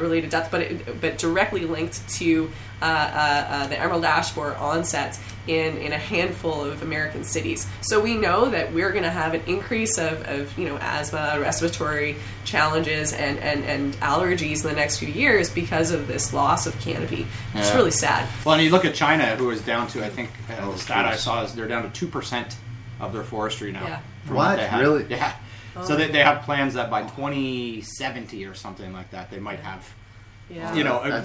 related death, but directly linked to the emerald ash borer onset in a handful of American cities. So we know that we're going to have an increase of asthma, respiratory challenges, and allergies in the next few years because of this loss of canopy. It's really sad. Well, and you look at China, who is down to, I think, the stat I saw is they're down to 2% of their forestry now. Yeah. What? They have. Really? Yeah. Oh. So they have plans that by 2070 or something like that, they might have,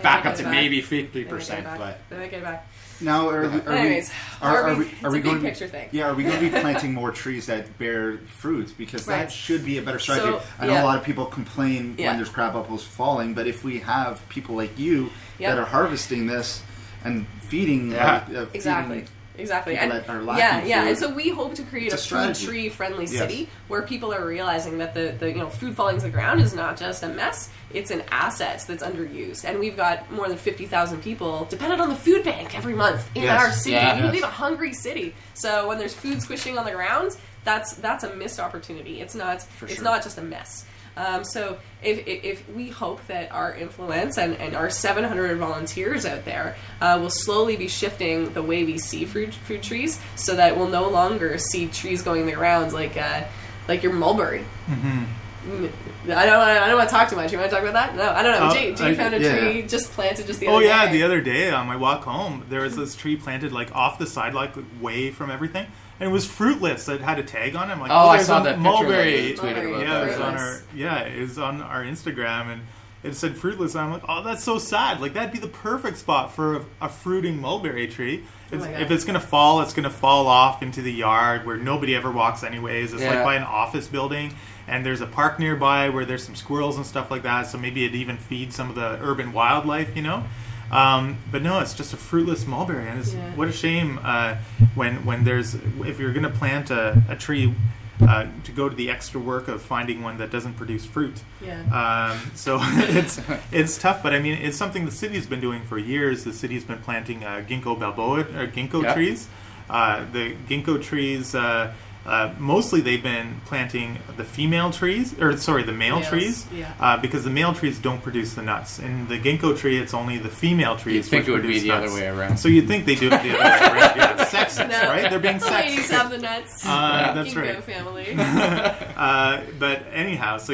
back up to maybe 50%. But they might get it back. Now, are we going to picture thing? Yeah, are we going to be planting more trees that bear fruits? Because that should be a better strategy. So, I know a lot of people complain when there's crab apples falling, but if we have people like you that are harvesting this and feeding, Exactly. And and so we hope to create a food tree friendly city where people are realizing that the food falling to the ground is not just a mess, it's an asset that's underused. And we've got more than 50,000 people dependent on the food bank every month in our city. We live a hungry city. So when there's food squishing on the ground, that's a missed opportunity. It's not not just a mess. So if we hope that our influence and our 700 volunteers out there will slowly be shifting the way we see fruit trees, so that we'll no longer see trees going the grounds like your mulberry. Mm-hmm. I don't want to talk too much. You want to talk about that? No, I don't know. Jay found a tree just planted just the other day. Oh yeah, the other day on my walk home, there was this tree planted like off the side, like away from everything. And it was fruitless. It had a tag on it. I'm like, I saw that mulberry. Picture that you tweeted about. It was on our Instagram, and it said fruitless. And I'm like, oh, that's so sad. Like that'd be the perfect spot for a fruiting mulberry tree. If it's gonna fall, it's gonna fall off into the yard where nobody ever walks anyways. It's like by an office building, and there's a park nearby where there's some squirrels and stuff like that. So maybe it even feeds some of the urban wildlife, But no, it's just a fruitless mulberry, and what a shame when there's, if you're going to plant a tree, to go to the extra work of finding one that doesn't produce fruit. So it's tough, but I mean it's something the city's been doing for years. The city's been planting ginkgo biloba or ginkgo trees. The ginkgo trees. Mostly they've been planting the the male trees, because the male trees don't produce the nuts. In the ginkgo tree, it's only the female trees. You'd think it would be the other way around. So you'd think they do it the other way around. Yeah, sexist, right? They're being sexist. Ladies have the nuts. That's ginkgo right. family. But anyhow, so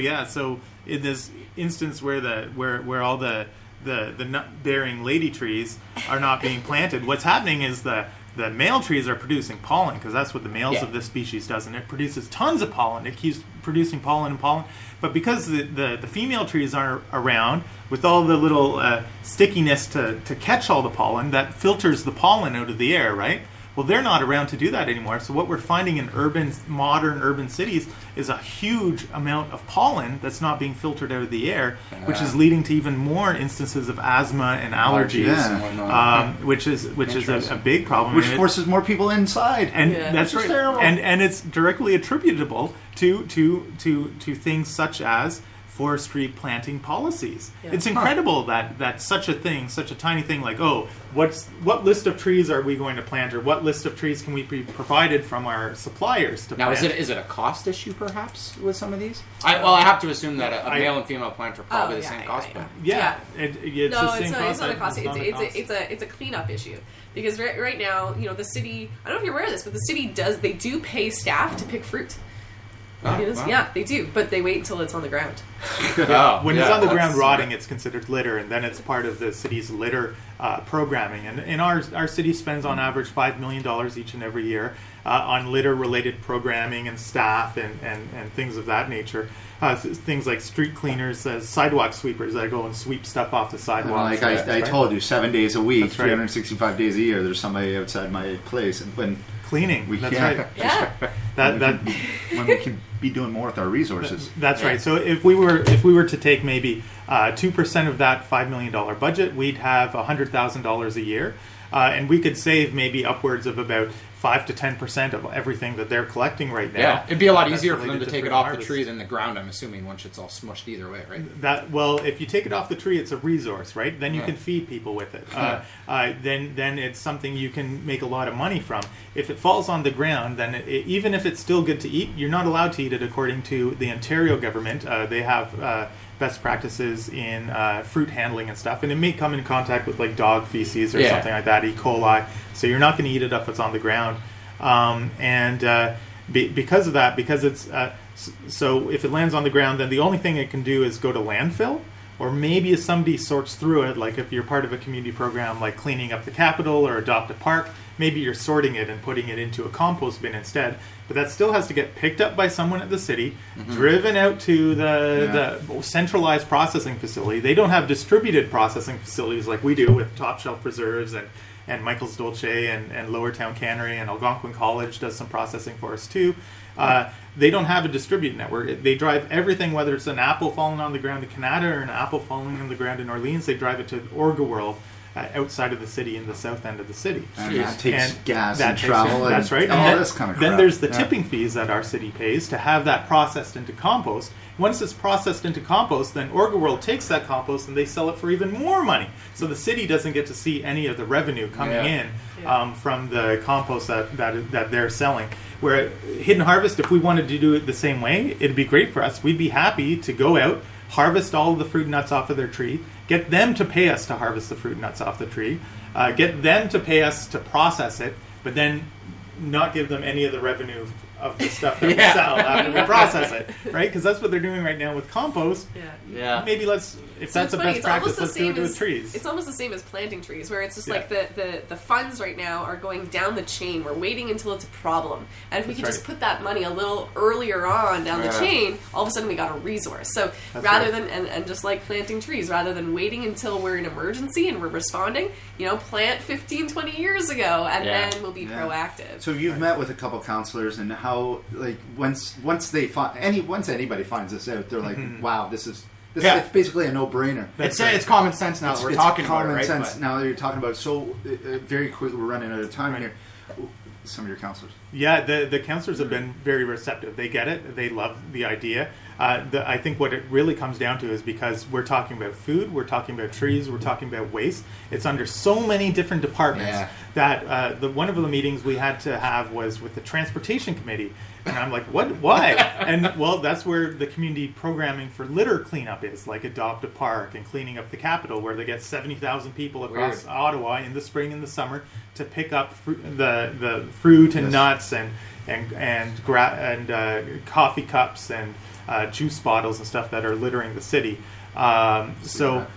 in this instance where all the nut-bearing lady trees are not being planted, what's happening is the male trees are producing pollen, because that's what the males of this species does, and it produces tons of pollen. It keeps producing pollen and pollen. But because the female trees aren't around with all the little stickiness to catch all the pollen, that filters the pollen out of the air, right? Well, they're not around to do that anymore. So what we're finding in modern urban cities is a huge amount of pollen that's not being filtered out of the air, which is leading to even more instances of asthma and allergies, which is a big problem. Which forces more people inside. And that's right. Terrible. And it's directly attributable to things such as forestry planting policies. It's incredible that such a tiny thing like, what list of trees are we going to plant, or what list of trees can we be provided from our suppliers to plant? Is it a cost issue perhaps with some of these? I have to assume that a male and female plant are probably the same cost. It's not a cost. It's a cleanup issue. Because right now, the city, I don't know if you're aware of this, but the city do pay staff to pick fruit. Yeah, they do, but they wait until it's on the ground. When it's on the ground rotting, it's considered litter, and then it's part of the city's litter programming. And our city spends on average $5 million each and every year on litter-related programming and staff and things of that nature. Things like street cleaners, sidewalk sweepers that go and sweep stuff off the sidewalk. I told you, 7 days a week, 365 days a year, there's somebody outside my place, and when cleaning. That's right. Yeah. When we can be doing more with our resources. That's right. So if we were to take maybe 2% of that $5 million budget, we'd have $100,000 a year, and we could save maybe upwards of about 5 to 10% of everything that they're collecting right now. Yeah, it'd be a lot easier for them to take it off the tree than the ground, I'm assuming, once it's all smushed either way, right? If you take it off the tree, it's a resource, right? Then you can feed people with it. Then it's something you can make a lot of money from. If it falls on the ground, then even if it's still good to eat, you're not allowed to eat it according to the Ontario government. They have best practices in fruit handling and stuff, and it may come in contact with like dog feces or something like that, E. coli. So you're not going to eat it if it's on the ground, because of that, because it's so if it lands on the ground, then the only thing it can do is go to landfill. Or maybe if somebody sorts through it, like if you're part of a community program like cleaning up the Capitol or Adopt a Park, maybe you're sorting it and putting it into a compost bin instead. But that still has to get picked up by someone at the city, driven out to the centralized processing facility. They don't have distributed processing facilities like we do with Top Shelf Preserves and Michael's Dolce and Lower Town Cannery, and Algonquin College does some processing for us too. They don't have a distributed network. They drive everything, whether it's an apple falling on the ground in Canada or an apple falling on the ground in Orleans, they drive it to Orga-World outside of the city, in the south end of the city. And that takes gas and travel. That's right. And all this kind of crap. Then there's the tipping fees that our city pays to have that processed into compost. Once it's processed into compost, then Orga-World takes that compost and they sell it for even more money. So the city doesn't get to see any of the revenue coming in from the compost that they're selling. Where Hidden Harvest, if we wanted to do it the same way, it'd be great for us. We'd be happy to go out, harvest all of the fruit and nuts off of their tree, get them to pay us to harvest the fruit and nuts off the tree, get them to pay us to process it, but then not give them any of the revenue of the stuff that we sell after we process it, right? Because that's what they're doing right now with compost. Maybe if that's the best practice, let's do it with trees. It's almost the same as planting trees, where it's just like the funds right now are going down the chain. We're waiting until it's a problem. And if we could just put that money a little earlier on down the chain, all of a sudden we got a resource. So rather than, and just like planting trees, rather than waiting until we're in emergency and we're responding, plant 15, 20 years ago, and then we'll be proactive. So you've met with a couple counselors, and how, like, once anybody finds this out, they're like, wow, this is it's basically a no-brainer. It's common sense now that we're talking about it, right? It's common sense now that you're talking about it. So very quickly, we're running out of time here. Some of your counselors. Yeah, the counselors have been very receptive. They get it. They love the idea. I think what it really comes down to is because we're talking about food, we're talking about trees, we're talking about waste. It's under so many different departments that one of the meetings we had to have was with the transportation committee. And I'm like, what? Why? And, well, that's where the community programming for litter cleanup is, like Adopt a Park and cleaning up the Capitol, where they get 70,000 people across Ottawa in the spring and the summer to pick up the fruit and nuts and coffee cups and juice bottles and stuff that are littering the city. So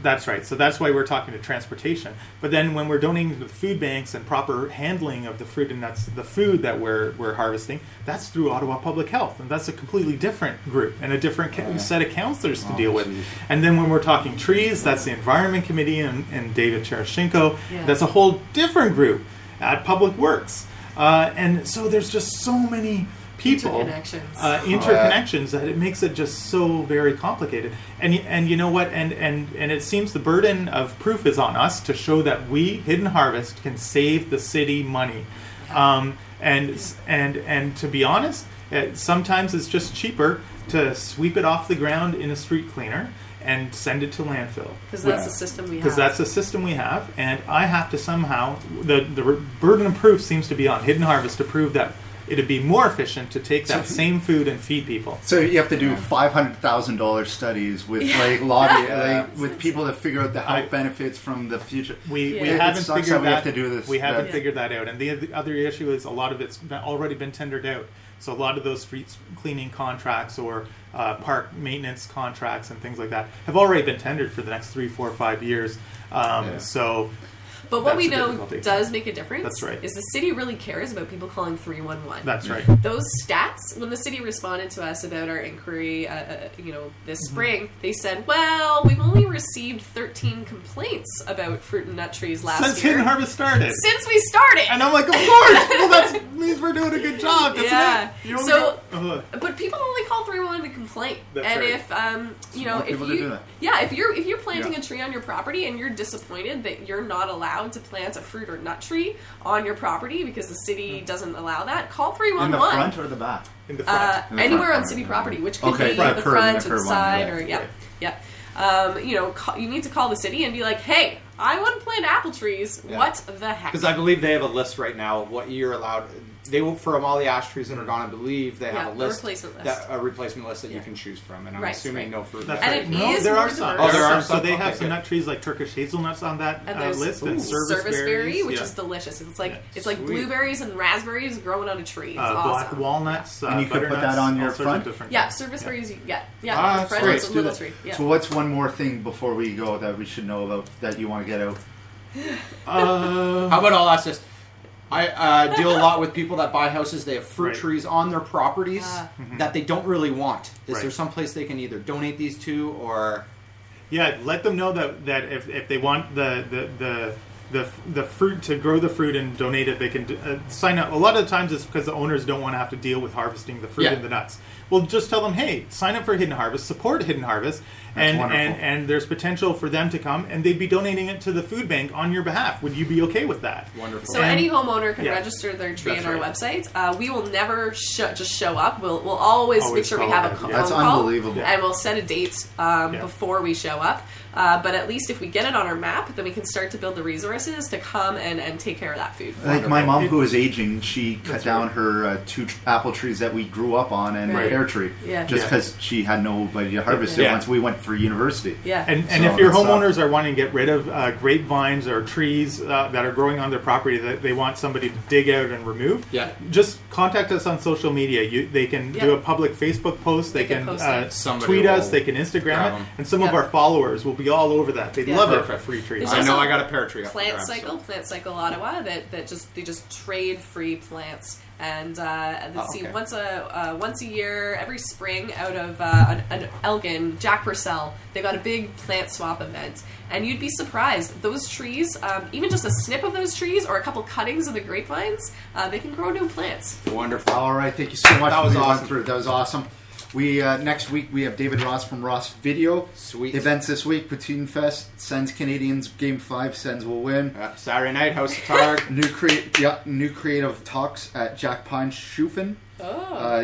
that's right. So that's why we're talking to transportation. But then when we're donating to the food banks and proper handling of the fruit and nuts, the food that we're harvesting, that's through Ottawa Public Health, and that's a completely different group and a different set of counselors to deal with. And then when we're talking trees, that's the Environment Committee and David Cherashenko. That's a whole different group at Public Works. And so there's just so many people interconnections that it makes it just so very complicated. And you know what, and it seems the burden of proof is on us to show that we, Hidden Harvest, can save the city money. And to be honest, sometimes it's just cheaper to sweep it off the ground in a street cleaner and send it to landfill. Because that's the system we have. Because that's the system we have, and I have to somehow, the burden of proof seems to be on Hidden Harvest to prove that it'd be more efficient to take that same food and feed people. So you have to do $500,000 studies with with people that figure out the health benefits from the future. We haven't figured that. We have to do this. We haven't figured that out. And the other issue is a lot of it's already been tendered out. So a lot of those street cleaning contracts or park maintenance contracts and things like that have already been tendered for the next 3, 4, 5 years. So. But what we know does make a difference That's right. is the city really cares about people calling 311. That's right. Those stats, when the city responded to us about our inquiry, this spring, they said, well, we've only received 13 complaints about fruit and nut trees last year. Since Hidden Harvest started. Since we started. And I'm like, of course! Well, that means we're doing a good job. That's it. But people only call 311 to complain. That's and right. if you're planting a tree on your property and you're disappointed that you're not allowed to plant a fruit or nut tree on your property because the city doesn't allow that, call 311. In the front or the back? In the front. Anywhere on city property, which could be the front or the side or you need to call the city and be like, hey, I want to plant apple trees. What the heck? Because I believe they have a list right now of what you're allowed from all the ash trees that are gone, I believe they have a list, a replacement list that you can choose from, and I'm assuming no fruit. And there are some. So they have some nut trees like Turkish hazelnuts on that list, and serviceberry, which is delicious. It's like blueberries and raspberries growing on a tree. It's awesome. Black walnuts, and you can put that on your front. Serviceberries. Yeah. Great. So what's one more thing before we go that we should know about that you want to get out? How about I'll ask this? I deal a lot with people that buy houses. They have fruit trees on their properties that they don't really want. Is there some place they can either donate these to, or let them know that if they want the fruit to grow the fruit and donate it, they can sign up. A lot of the times it's because the owners don't want to have to deal with harvesting the fruit and the nuts. Well, just tell them, hey, sign up for Hidden Harvest, support Hidden Harvest, and there's potential for them to come, and they'd be donating it to the food bank on your behalf. Would you be okay with that? Wonderful. So any homeowner can register their tree on our website. We will never just show up. We'll always make sure we have a phone call. That's unbelievable. And we'll set a date before we show up. But at least if we get it on our map, then we can start to build the resources to come and take care of that food. Like my mom, who is aging, she cut down her 2 apple trees that we grew up on and a pear tree, just because she had nobody to harvest it once we went for university. And if your homeowners are wanting to get rid of grapevines or trees that are growing on their property that they want somebody to dig out and remove, just contact us on social media. They can do a public Facebook post. They can tweet us. They can Instagram it. And some of our followers will be all over that. They love it for free trees. I know I got a pear tree. Plant Cycle Ottawa that they just trade free plants. And let's see, once a year, every spring, out of an Elgin, Jack Purcell, they've got a big plant swap event. And you'd be surprised, those trees, even just a snip of those trees or a couple cuttings of the grapevines, they can grow new plants. Wonderful. All right, thank you so much. That was awesome. That was awesome. We next week we have David Ross from Ross Video. Sweet. Events this week: PoutineFest, Sens Canadians, Game 5, Sens will win. Saturday night, House of Targ. New creative talks at Jack Pine Schufen.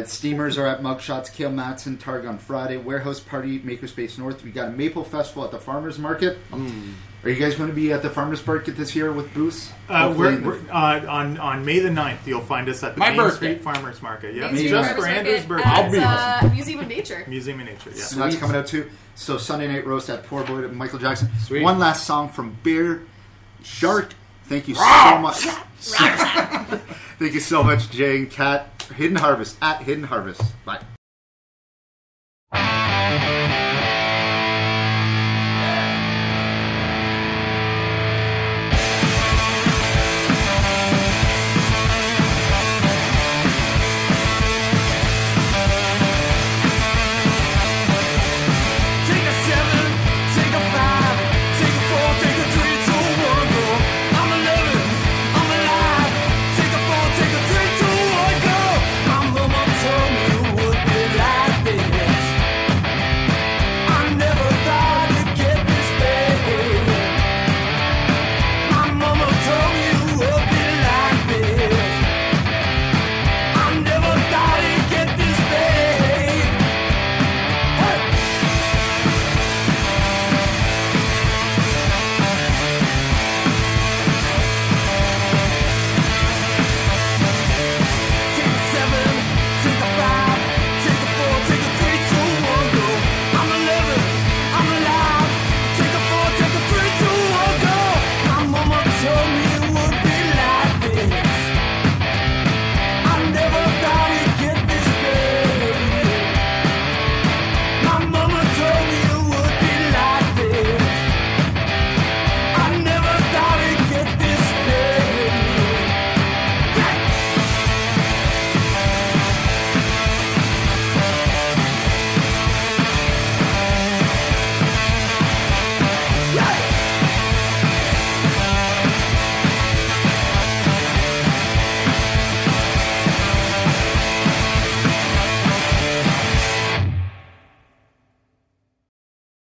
Steamers are at Mugshots, Kale Matson, Targ on Friday. Warehouse Party, Makerspace North. We got a Maple Festival at the Farmers Market. Are you guys going to be at the Farmers Market this year with booths? We're on May the 9th. You'll find us at the Main Street Farmers Market. Yeah, just for Andrew's birthday. I'll be awesome. Museum of Nature. Museum of Nature. Yeah, so that's coming out too. So Sunday Night Roast at Poor Boy at Michael Jackson. Sweet. One last song from Bearshark. Thank you so much. Thank you so much, Jay and Kat. Hidden Harvest at Hidden Harvest. Bye.